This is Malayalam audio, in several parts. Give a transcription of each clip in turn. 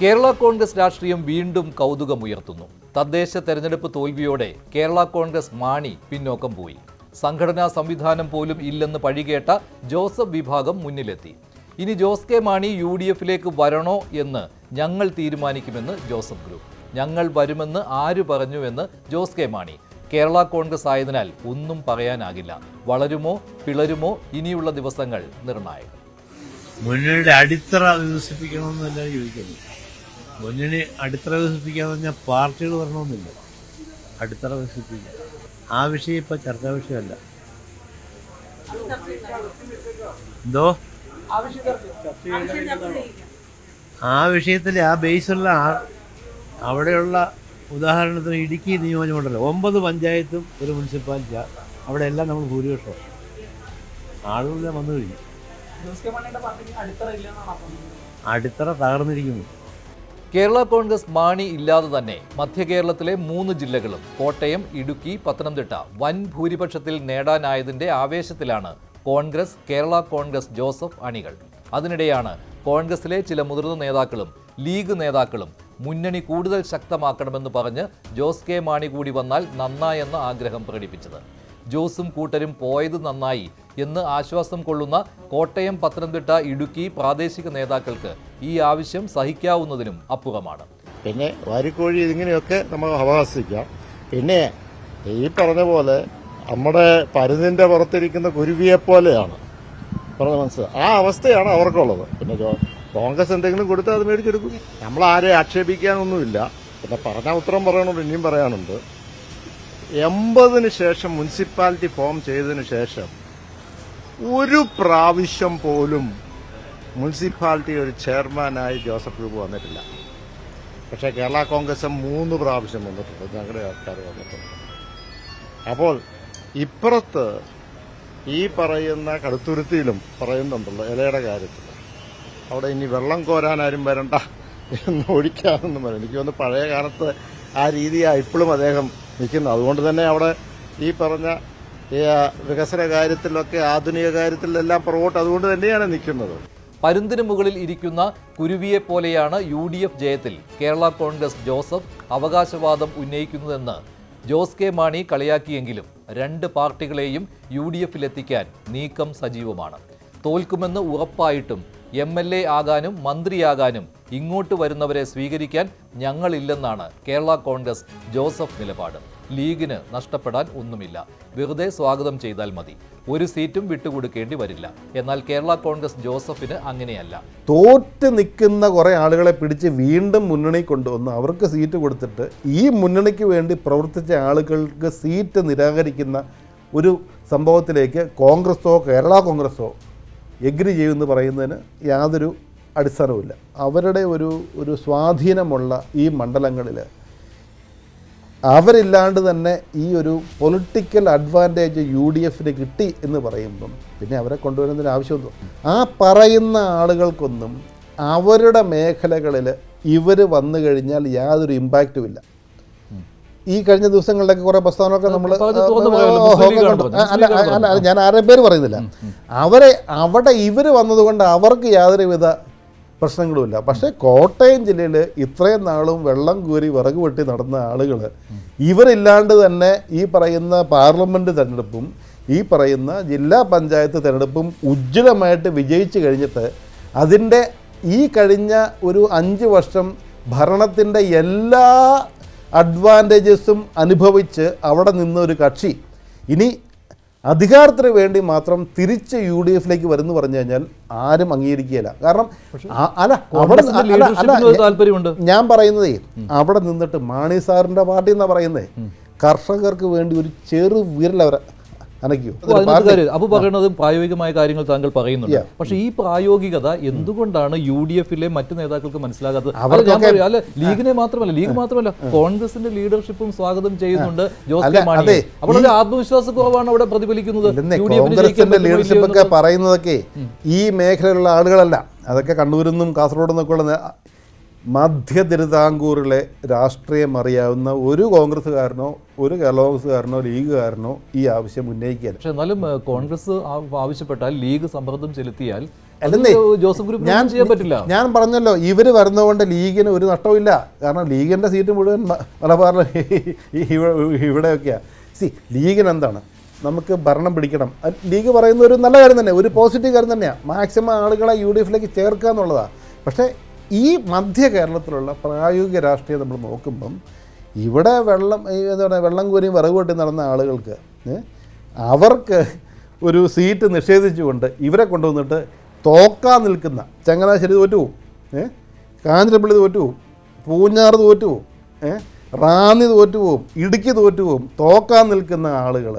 കേരള കോൺഗ്രസ് രാഷ്ട്രീയം വീണ്ടും കൗതുകമുയർത്തുന്നു. തദ്ദേശ തെരഞ്ഞെടുപ്പ് തോൽവിയോടെ കേരള കോൺഗ്രസ് മാണി പിന്നോക്കം പോയി. സംഘടനാ സംവിധാനം പോലും ഇല്ലെന്ന് പഴികേട്ട ജോസഫ് വിഭാഗം മുന്നിലെത്തി. ഇനി ജോസ് കെ മാണി UDF-ലേക്ക് വരണോ എന്ന് ഞങ്ങൾ തീരുമാനിക്കുമെന്ന് ജോസഫ് ഗ്രൂപ്പ്. ഞങ്ങൾ വരുമെന്ന് ആര് പറഞ്ഞുവെന്ന് ജോസ് കെ മാണി. കേരള കോൺഗ്രസ് ആയതിനാൽ ഒന്നും പറയാനാകില്ല. വളരുമോ പിളരുമോ ഇനിയുള്ള ദിവസങ്ങൾ നിർണായകം. മുന്നണിയുടെ അടിത്തറ വികസിപ്പിക്കണമെന്നല്ല ചോദിക്കുന്നു. മുന്നണി അടിത്തറ വികസിപ്പിക്കാന്ന് പറഞ്ഞാൽ പാർട്ടികൾ വരണമെന്നില്ല, അടിത്തറ വികസിപ്പിക്കുക. ആ വിഷയം ഇപ്പൊ ചർച്ചാ വിഷയമല്ല. എന്തോ ആ വിഷയത്തിൽ ആ ബേസുള്ള അവിടെയുള്ള ഉദാഹരണത്തിന് ഇടുക്കി നിയോജകമണ്ഡലം 9 പഞ്ചായത്തും ഒരു മുനിസിപ്പാലിറ്റിയാണ്. അവിടെ എല്ലാം നമ്മൾ ഭൂരിപക്ഷം ആളുകളെ വന്നു കഴിഞ്ഞു. അടിത്തറ തകർന്നിരിക്കുന്നു. കേരള കോൺഗ്രസ് മാണി ഇല്ലാതെ തന്നെ മധ്യ കേരളത്തിലെ 3 ജില്ലകളും കോട്ടയം, ഇടുക്കി, പത്തനംതിട്ട വൻ ഭൂരിപക്ഷത്തിൽ നേടാനായതിന്റെ ആവേശത്തിലാണ് കോൺഗ്രസ്, കേരള കോൺഗ്രസ് ജോസഫ് അണികൾ. അതിനിടെയാണ് കോൺഗ്രസിലെ ചില മുതിർന്ന നേതാക്കളും ലീഗ് നേതാക്കളും മുന്നണി കൂടുതൽ ശക്തമാക്കണമെന്ന് പറഞ്ഞ് ജോസ് കെ മാണി കൂടി വന്നാൽ നന്നായെന്ന ആഗ്രഹം പ്രകടിപ്പിച്ചത്. ജോസും കൂട്ടരും പോയത് നന്നായി എന്ന് ആശ്വാസം കൊള്ളുന്ന കോട്ടയം, പത്തനംതിട്ട, ഇടുക്കി പ്രാദേശിക നേതാക്കൾക്ക് ഈ ആവശ്യം സഹിക്കാവുന്നതിനും അപ്പുറമാണ്. പിന്നെ വാരിക്കോഴി ഇതിങ്ങനെയൊക്കെ നമുക്ക് അവകാശിക്കാം. പിന്നെ ഈ പറഞ്ഞ പോലെ നമ്മുടെ പരുന്നിന്റെ പുറത്തിരിക്കുന്ന കുരുവിയെ പോലെയാണ് പറഞ്ഞ മനസ്സിലായി. ആ അവസ്ഥയാണ് അവർക്കുള്ളത്. പിന്നെ കോൺഗ്രസ് എന്തെങ്കിലും കൊടുത്താൽ അത് മേടിച്ചെടുക്കും. നമ്മളാരെ ആക്ഷേപിക്കാനൊന്നുമില്ല. പിന്നെ പറഞ്ഞ ഉത്തരം പറയണുണ്ട്, ഇനിയും പറയാനുണ്ട്. 80-ന് ശേഷം മുനിസിപ്പാലിറ്റി ഫോം ചെയ്തതിന് ശേഷം ഒരു പ്രാവശ്യം പോലും മുനിസിപ്പാലിറ്റി ഒരു ചെയർമാനായി ജോസഫ് ഗ്രൂപ്പ് വന്നിട്ടില്ല. പക്ഷേ കേരള കോൺഗ്രസ് 3 പ്രാവശ്യം വന്നിട്ടുണ്ട്, ഞങ്ങളുടെ ആൾക്കാർ വന്നിട്ടുണ്ട്. അപ്പോൾ ഇപ്പുറത്ത് ഈ പറയുന്ന കടുത്തുരുത്തിയിലും പറയുന്നുണ്ടല്ലോ ഇലയുടെ കാര്യത്തിൽ, അവിടെ ഇനി വെള്ളം കോരാനാരും വരണ്ട എന്ന് ഒഴിക്കാമെന്നും പറയും. എനിക്ക് തോന്നുന്നു പഴയ കാലത്ത് ആ രീതിയാണ് ഇപ്പോഴും അദ്ദേഹം നിൽക്കുന്നത്. അതുകൊണ്ട് തന്നെ അവിടെ ഈ പറഞ്ഞ വികസന കാര്യത്തിലൊക്കെ ആധുനിക കാര്യത്തിലെല്ലാം പുറകോട്ട് അതുകൊണ്ട് തന്നെയാണ് നിൽക്കുന്നത്. പരുന്തിന് മുകളിൽ ഇരിക്കുന്ന കുരുവിയെ പോലെയാണ് UDF ജയത്തിൽ കേരള കോൺഗ്രസ് ജോസഫ് അവകാശവാദം ഉന്നയിക്കുന്നതെന്ന് ജോസ് കെ മാണി കളിയാക്കിയെങ്കിലും 2 പാർട്ടികളെയും UDF-ലെത്തിക്കാൻ നീക്കം സജീവമാണ്. തോൽക്കുമെന്ന് ഉറപ്പായിട്ടും MLA ആകാനും മന്ത്രിയാകാനും ഇങ്ങോട്ട് വരുന്നവരെ സ്വീകരിക്കാൻ ഞങ്ങളില്ലെന്നാണ് കേരള കോൺഗ്രസ് ജോസഫ് നിലപാട്. ലീഗിന് നഷ്ടപ്പെടാൻ ഒന്നുമില്ല, വെറുതെ സ്വാഗതം ചെയ്താൽ മതി, ഒരു സീറ്റും വിട്ടുകൊടുക്കേണ്ടി വരില്ല. എന്നാൽ കേരള കോൺഗ്രസ് ജോസഫിന് അങ്ങനെയല്ല. തോറ്റ് നിൽക്കുന്ന കുറേ ആളുകളെ പിടിച്ച് വീണ്ടും മുന്നണി കൊണ്ടുവന്ന് അവർക്ക് സീറ്റ് കൊടുത്തിട്ട് ഈ മുന്നണിക്ക് വേണ്ടി പ്രവർത്തിച്ച ആളുകൾക്ക് സീറ്റ് നിരാകരിക്കുന്ന ഒരു സംഭവത്തിലേക്ക് കോൺഗ്രസോ കേരള കോൺഗ്രസോ എഗ്രി ചെയ്യുമെന്ന് പറയുന്നതിന് യാതൊരു അടിസ്ഥാനവുമില്ല. അവരുടെ ഒരു സ്വാധീനമുള്ള ഈ മണ്ഡലങ്ങളിൽ അവരില്ലാണ്ട് തന്നെ ഈ ഒരു പൊളിറ്റിക്കൽ അഡ്വാൻറ്റേജ് UDF-ന് കിട്ടി എന്ന് പറയുമ്പം പിന്നെ അവരെ കൊണ്ടുവരുന്നതിന് ആവശ്യമൊന്നും ആ പറയുന്ന ആളുകൾക്കൊന്നും അവരുടെ മേഖലകളിൽ ഇവർ വന്നു കഴിഞ്ഞാൽ യാതൊരു ഇമ്പാക്റ്റും ഇല്ല. ഈ കഴിഞ്ഞ ദിവസങ്ങളിലൊക്കെ കുറേ പ്രസ്താവനകളൊക്കെ നമ്മൾ അല്ല ഞാൻ ആരുടെയും പേര് പറയുന്നില്ല. അവിടെ ഇവർ വന്നതുകൊണ്ട് അവർക്ക് യാതൊരുവിധ പ്രശ്നങ്ങളുമില്ല. പക്ഷേ കോട്ടയം ജില്ലയിൽ ഇത്രയും നാളും വെള്ളം കോരി വിറക് വെട്ടി നടന്ന ആളുകൾ ഇവരില്ലാണ്ട് തന്നെ ഈ പറയുന്ന പാർലമെൻറ്റ് തെരഞ്ഞെടുപ്പും ഈ പറയുന്ന ജില്ലാ പഞ്ചായത്ത് തെരഞ്ഞെടുപ്പും ഉജ്ജ്വലമായിട്ട് വിജയിച്ചു കഴിഞ്ഞിട്ട് അതിൻ്റെ ഈ കഴിഞ്ഞ ഒരു 5 വർഷം ഭരണത്തിൻ്റെ എല്ലാ അഡ്വാൻറ്റേജസും അനുഭവിച്ച് അവിടെ നിന്നൊരു കക്ഷി ഇനി അധികാരത്തിന് വേണ്ടി മാത്രം തിരിച്ച് UDF-ലേക്ക് വരുന്നു പറഞ്ഞു കഴിഞ്ഞാൽ ആരും അംഗീകരിക്കുകയില്ല. കാരണം ഞാൻ പറയുന്നതേ അവിടെ നിന്നിട്ട് മാണി സാറിൻ്റെ പാർട്ടി എന്നാ പറയുന്നേ, കർഷകർക്ക് വേണ്ടി ഒരു ചെറു വിരലവരെ അപ്പൊ പറയുന്നത് പ്രായോഗികമായ കാര്യങ്ങൾ താങ്കൾ പറയുന്നുണ്ട്. പക്ഷെ ഈ പ്രായോഗികത എന്തുകൊണ്ടാണ് UDF-ലെ മറ്റു നേതാക്കൾക്ക് മനസ്സിലാകാത്തത്? അല്ല, ലീഗിനെ മാത്രമല്ല, ലീഗ് മാത്രമല്ല കോൺഗ്രസിന്റെ ലീഡർഷിപ്പും സ്വാഗതം ചെയ്യുന്നുണ്ട് ജോസ് കെ മാണി. അപ്പോൾ ഒരു ആത്മവിശ്വാസക്കുറവാണ് അവിടെ പ്രതിഫലിക്കുന്നത്. കോൺഗ്രസിന്റെ ലീഡർഷിപ്പ് ഒക്കെ പറയുന്നതൊക്കെ ഈ മേഖലയിലുള്ള ആളുകളല്ല, അതൊക്കെ കണ്ണൂരിൽ നിന്നും കാസർഗോഡ് നിന്നൊക്കെ ഉള്ള മധ്യ തിരുവിതാംകൂറിലെ രാഷ്ട്രീയം അറിയാവുന്ന ഒരു കോൺഗ്രസ്സുകാരനോ ഒരു കേരള കോൺഗ്രസ്സുകാരനോ ലീഗുകാരനോ ഈ ആവശ്യം ഉന്നയിക്കുക. പക്ഷെ എന്നാലും കോൺഗ്രസ് ആവശ്യപ്പെട്ടാൽ, ലീഗ് സമ്മർദ്ദം ചെലുത്തിയാൽ അല്ലെന്നേ ജോസഫ് ഗ്രൂപ്പിന് ഒന്നും ചെയ്യാൻ പറ്റില്ല. ഞാൻ പറഞ്ഞല്ലോ, ഇവർ വരുന്നതുകൊണ്ട് ലീഗിന് ഒരു നഷ്ടമില്ല. കാരണം ലീഗിൻ്റെ സീറ്റ് മുഴുവൻ മലബാറിൽ ഇവിടെയൊക്കെയാണ്. ലീഗിന് എന്താണ്, നമുക്ക് ഭരണം പിടിക്കണം. ലീഗ് പറയുന്ന ഒരു നല്ല കാര്യം തന്നെ, ഒരു പോസിറ്റീവ് കാര്യം തന്നെയാണ്. മാക്സിമം ആളുകളെ UDF-ലേക്ക് ചേർക്കുക എന്നുള്ളതാണ്. പക്ഷേ ഈ മധ്യ കേരളത്തിലുള്ള പ്രായോഗിക രാഷ്ട്രീയം നമ്മൾ നോക്കുമ്പം ഇവിടെ എന്താ പറയുക, വെള്ളം കോരിയും വിറക് വെട്ടി നടന്ന ആളുകൾക്ക് അവർക്ക് ഒരു സീറ്റ് നിഷേധിച്ചുകൊണ്ട് ഇവരെ കൊണ്ടുവന്നിട്ട് തോക്കാൻ നിൽക്കുന്ന ചങ്ങനാശ്ശേരി തോറ്റുപോകും, കാഞ്ഞിരപ്പള്ളി തോറ്റുപോകും, പൂഞ്ഞാറ് തോറ്റുപോകും, റാന്നി തോറ്റുപോകും, ഇടുക്കി തോറ്റുപോകും. തോക്കാൻ നിൽക്കുന്ന ആളുകൾ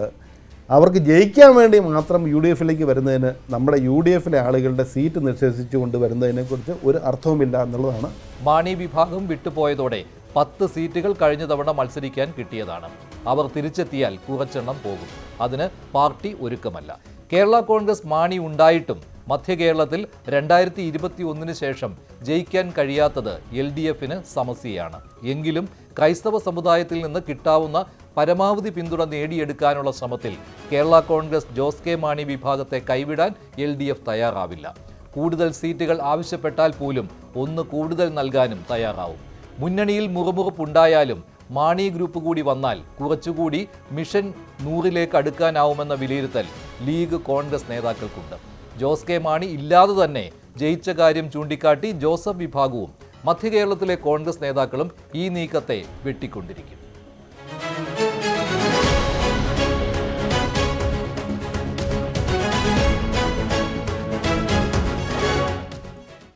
അവർക്ക് ജയിക്കാൻ വേണ്ടി മാത്രം UDF-ലേക്ക് വരുന്നതിന്, നമ്മുടെ UDF-ലെ ആളുകളുടെ സീറ്റ് നിഷേധിച്ചുകൊണ്ട് വരുന്നതിനെക്കുറിച്ച് ഒരു അർത്ഥവുമില്ല എന്നുള്ളതാണ്. മാണി വിഭാഗം വിട്ടുപോയതോടെ 10 സീറ്റുകൾ കഴിഞ്ഞ തവണ മത്സരിക്കാൻ കിട്ടിയതാണ്. അവർ തിരിച്ചെത്തിയാൽ കുറച്ചെണ്ണം പോകും. അതിന് പാർട്ടി ഒരുക്കമല്ല. കേരള കോൺഗ്രസ് മാണി ഉണ്ടായിട്ടും മധ്യ കേരളത്തിൽ 2021 ശേഷം ജയിക്കാൻ കഴിയാത്തത് LDF-ന് സമസ്യയാണ്. എങ്കിലും ക്രൈസ്തവ സമുദായത്തിൽ നിന്ന് കിട്ടാവുന്ന പരമാവധി പിന്തുണ നേടിയെടുക്കാനുള്ള ശ്രമത്തിൽ കേരള കോൺഗ്രസ് ജോസ് കെ മാണി വിഭാഗത്തെ കൈവിടാൻ LDF തയ്യാറാവില്ല. കൂടുതൽ സീറ്റുകൾ ആവശ്യപ്പെട്ടാൽ പോലും ഒന്ന് കൂടുതൽ നൽകാനും തയ്യാറാവും. മുന്നണിയിൽ മുറുമുറുപ്പുണ്ടായാലും മാണി ഗ്രൂപ്പ് കൂടി വന്നാൽ കുറച്ചുകൂടി മിഷൻ 100-ലേക്ക് അടുക്കാനാവുമെന്ന വിലയിരുത്തൽ ലീഗ് കോൺഗ്രസ് നേതാക്കൾക്കുണ്ട്. ജോസ് കെ മാണി ഇല്ലാതെ തന്നെ ജയിച്ച കാര്യം ചൂണ്ടിക്കാട്ടി ജോസഫ് വിഭാഗവും മധ്യ കേരളത്തിലെ കോൺഗ്രസ് നേതാക്കളും ഈ നീക്കത്തെ വെട്ടിക്കൊണ്ടിരിക്കും.